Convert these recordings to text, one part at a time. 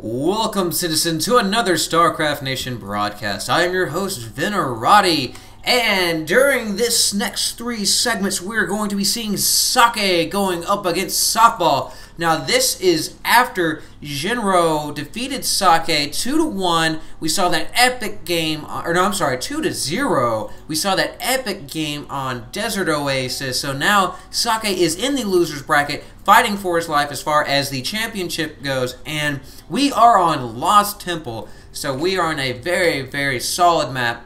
Welcome, citizen, to another Starcarft Nation broadcast. I am your host, Venerati, and during this next three segments, we're going to be seeing Socke going up against Softball. Now, this is after Jinro defeated Socke 2-1. We saw that epic game, 2-0. We saw that epic game on Desert Oasis. So now Socke is in the loser's bracket, fighting for his life as far as the championship goes, and we are on Lost Temple. So we are on a very, very solid map.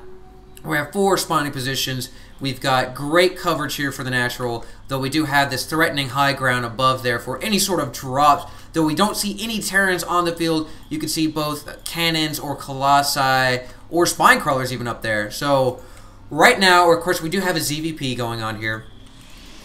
We have 4 spawning positions. We've got great coverage here for the natural, though we do have this threatening high ground above there for any sort of drops. Though we don't see any Terrans on the field, you can see both cannons or colossi or spine crawlers even up there. So right now, of course, we do have a ZVP going on here.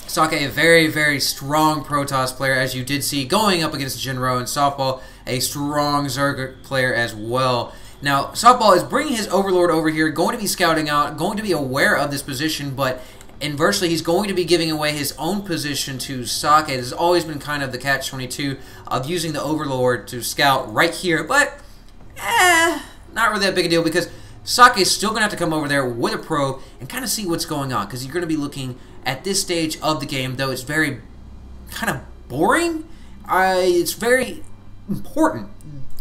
Socke, a very, very strong Protoss player, as you did see, going up against Jinro, and Softball, a strong Zerg player as well. Now, Softball is bringing his Overlord over here, going to be scouting out, going to be aware of this position, but inversely, he's going to be giving away his own position to Socke. This has always been kind of the catch-22 of using the Overlord to scout right here, but not really that big a deal, because Socke is still going to have to come over there with a probe and kind of see what's going on, because you're going to be looking at this stage of the game, though it's very kind of boring. It's very important.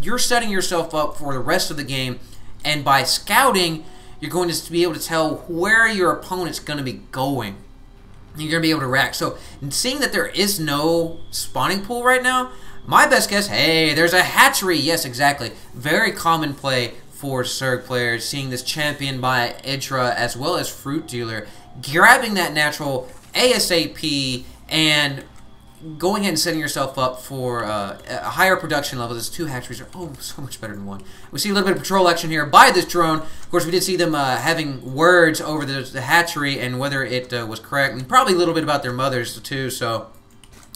You're setting yourself up for the rest of the game, and by scouting, you're going to be able to tell where your opponent's going to be going. You're going to be able to react. So, seeing that there is no spawning pool right now, my best guess, hey, there's a hatchery. Yes, exactly. Very common play for Zerg players, seeing this champion by Idra as well as Fruit Dealer, grabbing that natural ASAP and going ahead and setting yourself up for a higher production level. Those 2 hatcheries are so much better than 1. We see a little bit of patrol action here by this drone. Of course, we did see them having words over the hatchery and whether it was correct, and probably a little bit about their mothers too. So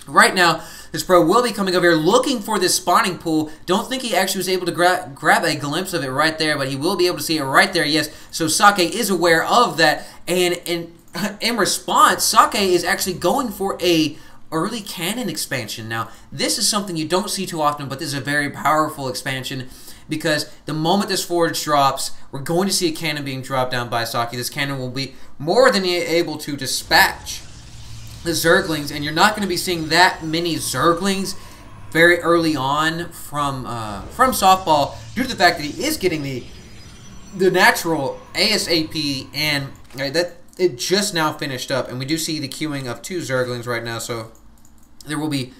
right now, this pro will be coming over here looking for this spawning pool. Don't think he actually was able to grab a glimpse of it right there, but he will be able to see it right there, yes. So Socke is aware of that, and in response, Socke is actually going for a early cannon expansion. Now, this is something you don't see too often, but this is a very powerful expansion, because the moment this forge drops, we're going to see a cannon being dropped down by Socke. This cannon will be more than able to dispatch the Zerglings, and you're not going to be seeing that many Zerglings very early on from Softball, due to the fact that he is getting the natural ASAP, and that it just now finished up, and we do see the queuing of 2 Zerglings right now. So there will be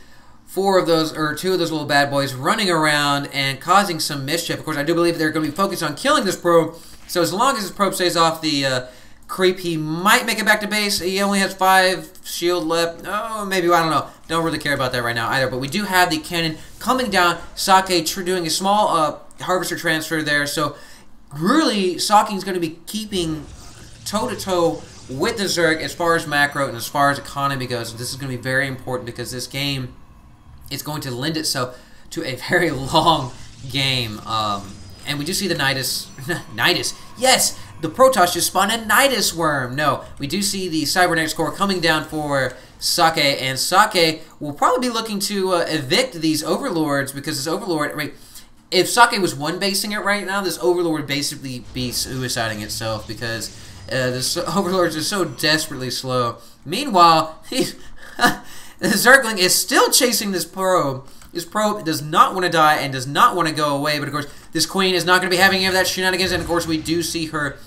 4 of those, or 2 of those little bad boys running around and causing some mischief. Of course, I do believe they're going to be focused on killing this probe. So as long as this probe stays off the creep, he might make it back to base. He only has 5 shield left. Oh, maybe, I don't know. Don't really care about that right now either. But we do have the cannon coming down. Socke doing a small harvester transfer there. So really, Socke is going to be keeping toe-to-toe with the Zerg as far as macro and as far as economy goes. This is going to be very important, because this game is going to lend itself to a very long game. And we do see the Nidus. Nidus. Yes! The Protoss just spawned a Nidus worm. No, we do see the Cybernetics core coming down for Socke, and Socke will probably be looking to evict these Overlords, because this Overlord, wait, if Socke was one-basing it right now, this Overlord would basically be suiciding itself, because this Overlords are so desperately slow. Meanwhile, the Zergling is still chasing this probe. This probe does not want to die and does not want to go away, but of course, this queen is not going to be having any of that shenanigans, and of course, we do see her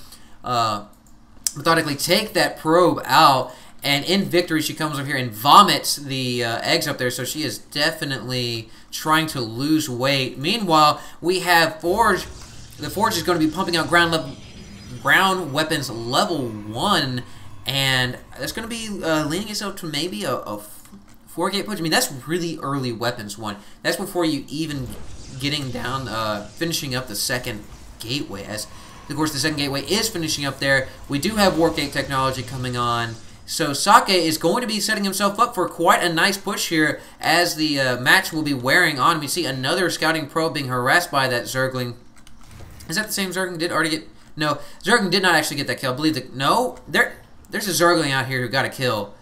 methodically take that probe out, and in victory, she comes over here and vomits the eggs up there, so she is definitely trying to lose weight. Meanwhile, we have Forge. The Forge is going to be pumping out ground weapons level 1, and that's going to be leaning itself to maybe a 4-gate push. I mean, that's really early weapons 1. That's before you even getting down, finishing up the 2nd gateway. As of course, the 2nd gateway is finishing up there. We do have warp gate technology coming on. So Socke is going to be setting himself up for quite a nice push here, as the match will be wearing on. We see another scouting probe being harassed by that Zergling. Is that the same Zergling? Did already get... No, Zergling did not actually get that kill. I believe that... No, there's a Zergling out here who got a kill,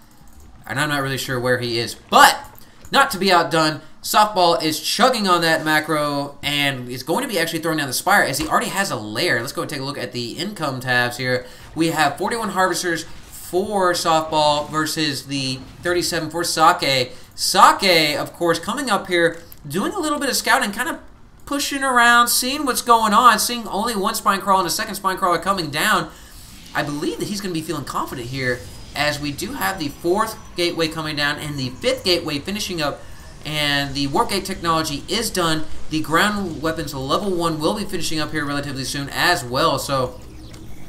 and I'm not really sure where he is. But, not to be outdone, Softball is chugging on that macro and is going to be actually throwing down the Spire as he already has a lair. Let's go and take a look at the income tabs here. We have 41 Harvesters for Softball versus the 37 for Socke. Socke, of course, coming up here, doing a little bit of scouting, kind of pushing around, seeing what's going on, seeing only one Spine Crawler and a second Spine Crawler coming down. I believe that he's going to be feeling confident here as we do have the 4th Gateway coming down and the 5th Gateway finishing up. And the Warp Gate technology is done. The ground weapons level 1 will be finishing up here relatively soon as well. So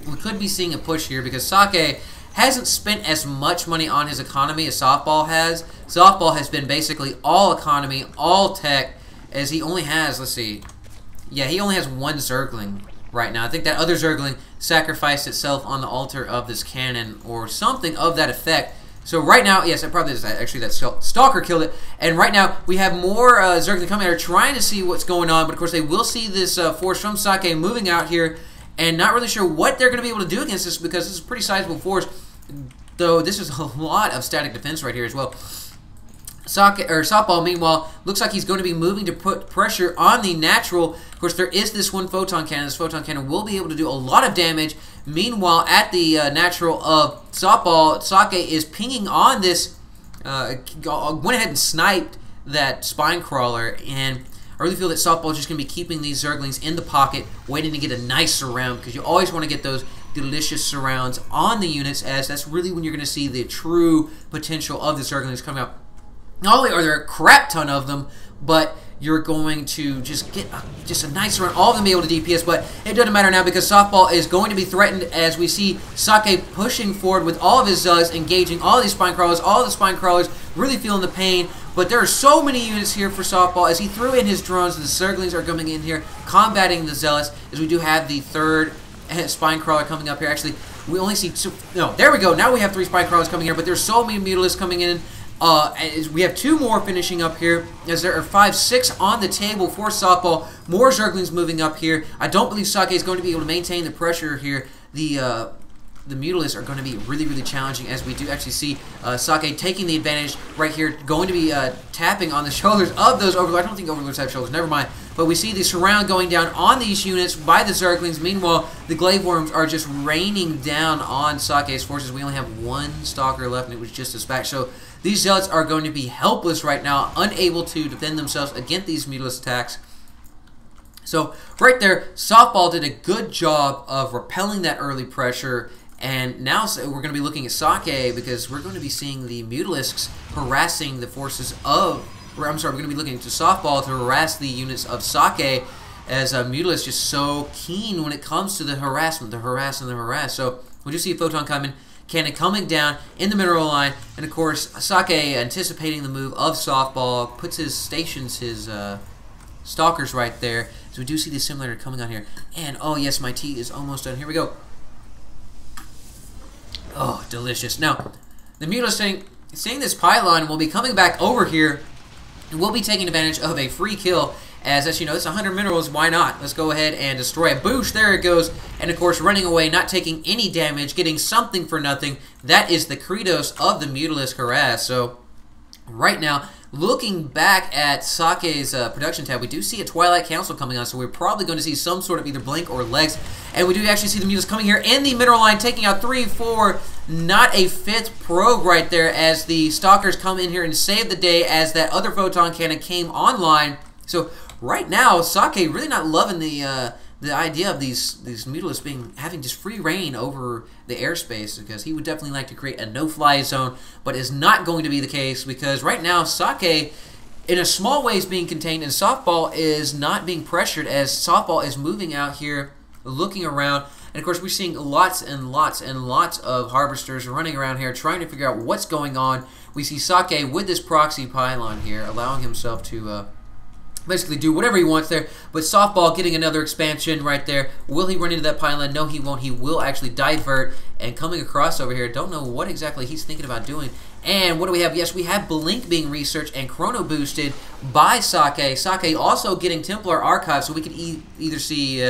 we could be seeing a push here because Socke hasn't spent as much money on his economy as Softball has. Softball has been basically all economy, all tech, as he only has, let's see, yeah, he only has 1 Zergling right now. I think that other Zergling sacrificed itself on the altar of this cannon or something of that effect. So right now, yes, it probably is actually that Stalker killed it. And right now, we have more Zergling coming out trying to see what's going on. But of course, they will see this force from Socke moving out here and not really sure what they're going to be able to do against this because this is a pretty sizable force. Though this is a lot of static defense right here as well. Softball, meanwhile, looks like he's going to be moving to put pressure on the natural. Of course, there is this one photon cannon. This photon cannon will be able to do a lot of damage. Meanwhile, at the natural of Softball, Socke is pinging on this. Went ahead and sniped that Spine Crawler, and I really feel that Softball is just going to be keeping these Zerglings in the pocket, waiting to get a nice surround, because you always want to get those delicious surrounds on the units, as that's really when you're going to see the true potential of the Zerglings coming out. Not only are there a crap ton of them, but you're going to just get just a nice run. All of them be able to DPS, but it doesn't matter now because Softball is going to be threatened as we see Socke pushing forward with all of his Zuz, engaging all of these Spine Crawlers, all of the Spine Crawlers really feeling the pain. But there are so many units here for Softball as he threw in his drones. The Zerglings are coming in here, combating the Zealots, as we do have the 3rd Spine Crawler coming up here. Actually, we only see two. No, there we go. Now we have 3 Spine Crawlers coming here, but there's so many Mutalisks coming in. We have 2 more finishing up here, as there are 5, 6 on the table for Softball. More Zerglings moving up here. I don't believe Socke is going to be able to maintain the pressure here. The Mutalisks are going to be really, really challenging, as we do actually see Socke taking the advantage right here, going to be tapping on the shoulders of those Overlords. I don't think Overlords have shoulders, never mind. But we see the surround going down on these units by the Zerglings. Meanwhile, the Glaive Worms are just raining down on Socke's forces. We only have 1 Stalker left, and it was just a SPAC. So these Zealots are going to be helpless right now, unable to defend themselves against these Mutalisk attacks. So right there, Softball did a good job of repelling that early pressure. And now we're going to be looking at Socke because we're going to be seeing the Mutalisks harassing the forces of... I'm sorry, we're going to be looking to Softball to harass the units of Socke, as Mutalisk just so keen when it comes to the harassment, the harass and the harass. So we do see a Photon coming, cannon coming down in the mineral line, and of course Socke, anticipating the move of Softball, stations his Stalkers right there. So we do see the Simulator coming on here, and oh yes, my tea is almost done. Here we go. Oh, delicious. Now, the Mutalisk seeing this pylon will be coming back over here, and we'll be taking advantage of a free kill. As you know, it's 100 minerals, why not? Let's go ahead and destroy it. Boosh, there it goes. And of course, running away, not taking any damage, getting something for nothing. That is the credos of the Mutalisk harass. So, right now, looking back at Socke's production tab, we do see a Twilight Council coming on, so we're probably going to see some sort of either blink or legs. And we do actually see the Mutalisks coming here in the mineral line, taking out 3, 4, not a 5th probe right there, as the Stalkers come in here and save the day as that other Photon Cannon came online. So right now, Socke really not loving the idea of these Mutalisks having just free reign over the airspace, because he would definitely like to create a no-fly zone, but is not going to be the case because right now Socke, in a small way, is being contained, and Softball is not being pressured, as Softball is moving out here, looking around. And of course, we're seeing lots and lots and lots of Harvesters running around here trying to figure out what's going on. We see Socke with this proxy pylon here, allowing himself to basically do whatever he wants there. But Softball getting another expansion right there. Will he run into that pylon? No, he won't. He will actually divert. And coming across over here, don't know what exactly he's thinking about doing. And what do we have? Yes, we have Blink being researched and chrono boosted by Socke. Socke also getting Templar Archive, so we could either see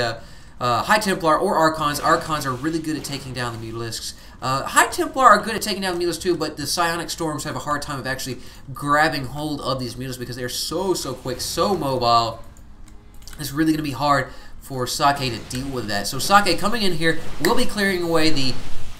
High Templar or Archons. Archons are really good at taking down the Mutalisks. High Templar are good at taking down the Mutalisks too, but the Psionic Storms have a hard time of actually grabbing hold of these Mutalisks because they're so quick, so mobile. It's really going to be hard for Socke to deal with that. So Socke coming in here will be clearing away the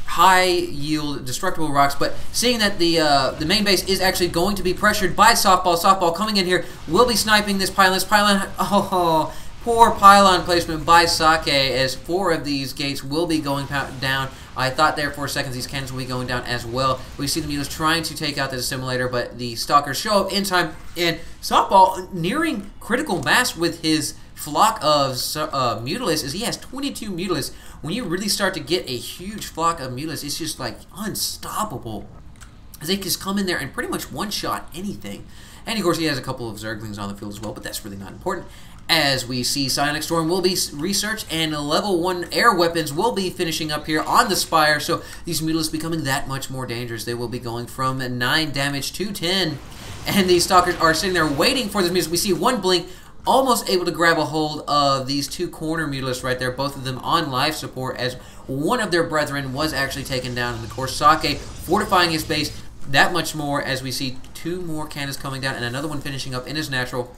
high-yield destructible rocks, but seeing that the main base is actually going to be pressured by Softball. Softball coming in here will be sniping this pylon. This pylon, oh, poor pylon placement by Socke, as 4 of these gates will be going down. I thought there for a second these cannons will be going down as well. We see the Mutas trying to take out the assimilator, but the Stalkers show up in time, and Softball nearing critical mass with his flock of Mutalisks, as he has 22 Mutalisks. When you really start to get a huge flock of Mutalisks, it's just like unstoppable, as they just come in there and pretty much one-shot anything. And of course he has a couple of Zerglings on the field as well, but that's really not important. As we see, Psionic Storm will be researched, and level 1 air weapons will be finishing up here on the Spire, so these Mutalisks becoming that much more dangerous. They will be going from 9 damage to 10, and these Stalkers are sitting there waiting for this Mutalisk. We see one blink, almost able to grab a hold of these 2 corner Mutalisks right there, both of them on life support, as one of their brethren was actually taken down. And of course, Socke fortifying his base that much more, as we see 2 more cannons coming down and another one finishing up in his natural.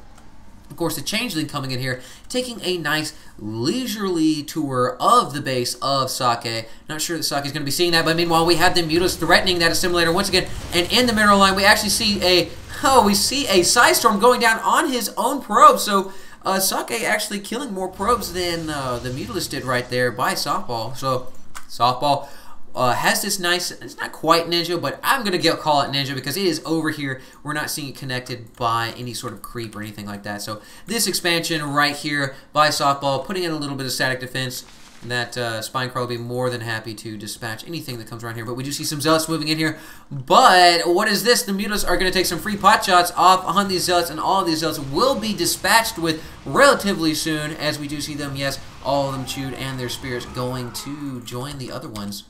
Of course, the Changeling coming in here, taking a nice leisurely tour of the base of Socke. Not sure that Socke is going to be seeing that, but meanwhile, we have the Mutalisks threatening that assimilator once again. And in the mineral line, we actually see a Psystorm going down on his own probe. So Socke actually killing more probes than the Mutalisk did right there by Softball. So Softball has this nice, it's not quite ninja, but I'm going to call it ninja because it is over here. We're not seeing it connected by any sort of creep or anything like that. So this expansion right here by Softball, putting in a little bit of static defense, that Spinecrawl will be more than happy to dispatch anything that comes around here. But we do see some Zealots moving in here. But what is this? The Mutalisks are going to take some free pot shots off on these Zealots, and all of these Zealots will be dispatched with relatively soon, as we do see them, yes, all of them chewed, and their spirits going to join the other ones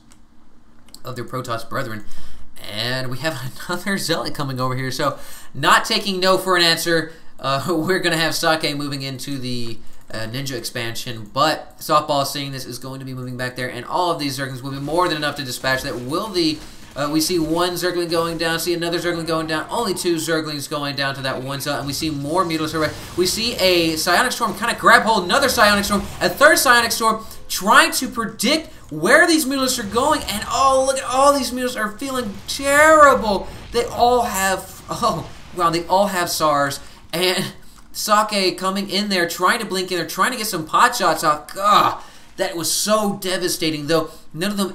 of their Protoss brethren. And we have another Zealot coming over here. So not taking no for an answer. We're going to have Socke moving into the Ninja expansion, but Softball, seeing this, is going to be moving back there, and all of these Zerglings will be more than enough to dispatch. That will the we see 1 Zergling going down, see another Zergling going down, only 2 Zerglings going down to that 1 Zealot, and we see more Mutalisks. We see a Psionic Storm kind of grab hold, another Psionic Storm, a 3rd Psionic Storm, trying to predict where these Mutalisks are going, and oh, look at all these Mutalisks are feeling terrible. They all have, oh, wow, they all have SARS, and Socke coming in there, trying to blink in there, trying to get some pot shots off. God, that was so devastating, though none of them